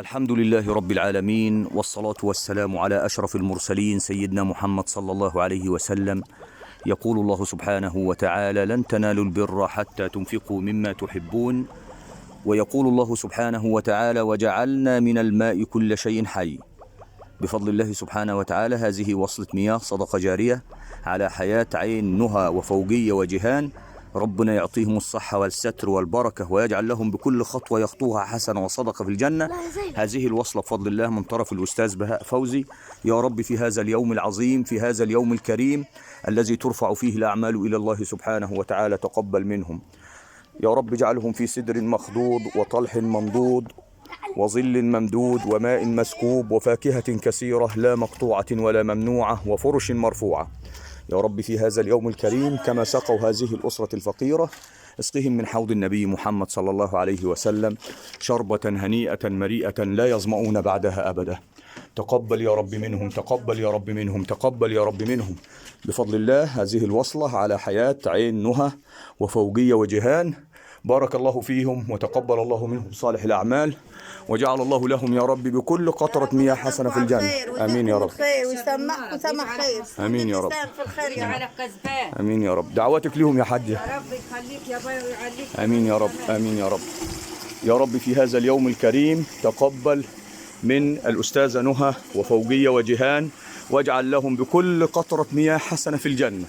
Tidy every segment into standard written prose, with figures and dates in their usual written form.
الحمد لله رب العالمين، والصلاة والسلام على أشرف المرسلين سيدنا محمد صلى الله عليه وسلم. يقول الله سبحانه وتعالى: لن تنالوا البر حتى تنفقوا مما تحبون. ويقول الله سبحانه وتعالى: وجعلنا من الماء كل شيء حي. بفضل الله سبحانه وتعالى هذه وصلة مياه صدقة جارية على حياة عين نهى وفوقية وجهان. ربنا يعطيهم الصحة والستر والبركة، ويجعل لهم بكل خطوة يخطوها حسنة وصدقة في الجنة. هذه الوصلة بفضل الله من طرف الأستاذ بهاء فوزي. يا رب في هذا اليوم العظيم، في هذا اليوم الكريم الذي ترفع فيه الأعمال إلى الله سبحانه وتعالى، تقبل منهم يا رب. اجعلهم في سدر مخضود وطلح منضود وظل ممدود وماء مسكوب وفاكهة كثيرة لا مقطوعة ولا ممنوعة وفرش مرفوعة يا رب في هذا اليوم الكريم. كما سقوا هذه الأسرة الفقيرة، اسقهم من حوض النبي محمد صلى الله عليه وسلم شربة هنيئة مريئة لا يظمؤون بعدها أبدا. تقبل يا رب منهم، تقبل يا رب منهم، تقبل يا رب منهم. بفضل الله هذه الوصلة على حياة عين نهى وفوقية وجهان. بارك الله فيهم وتقبل الله منهم صالح الأعمال، وجعل الله لهم يا رب بكل قطرة مياه حسنة في الجنة. آمين يا رب. ويسمعكم سمع خير. آمين يا رب. في الخير يا رب. آمين يا رب. دعواتك لهم يا حاجة. يا رب يخليك يا باي ويعليك. آمين يا رب. آمين يا رب. يا رب في هذا اليوم الكريم تقبل من الأستاذة نهى وفوقية وجهان، واجعل لهم بكل قطرة مياه حسنة في الجنة.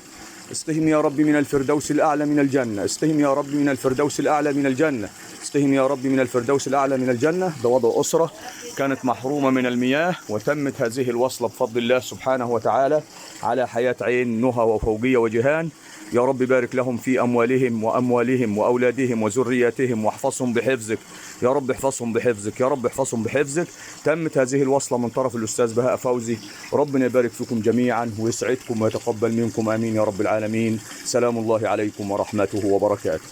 استهم يا رب من الفردوس الأعلى من الجنة، استهم يا رب من الفردوس الأعلى من الجنة، استهم يا رب من الفردوس الأعلى من الجنة. ده وضع أسرة كانت محرومة من المياه، وتمت هذه الوصلة بفضل الله سبحانه وتعالى على حياة عين نهى وفوقية وجهان. يا رب بارك لهم في أموالهم وأموالهم وأولادهم وذرياتهم، واحفظهم بحفظك يا رب، احفظهم بحفظك يا رب، احفظهم بحفظك. تمت هذه الوصلة من طرف الأستاذ بهاء فوزي. ربنا يبارك فيكم جميعا ويسعدكم ويتقبل منكم. آمين يا رب العالمين. سلام الله عليكم ورحمته وبركاته.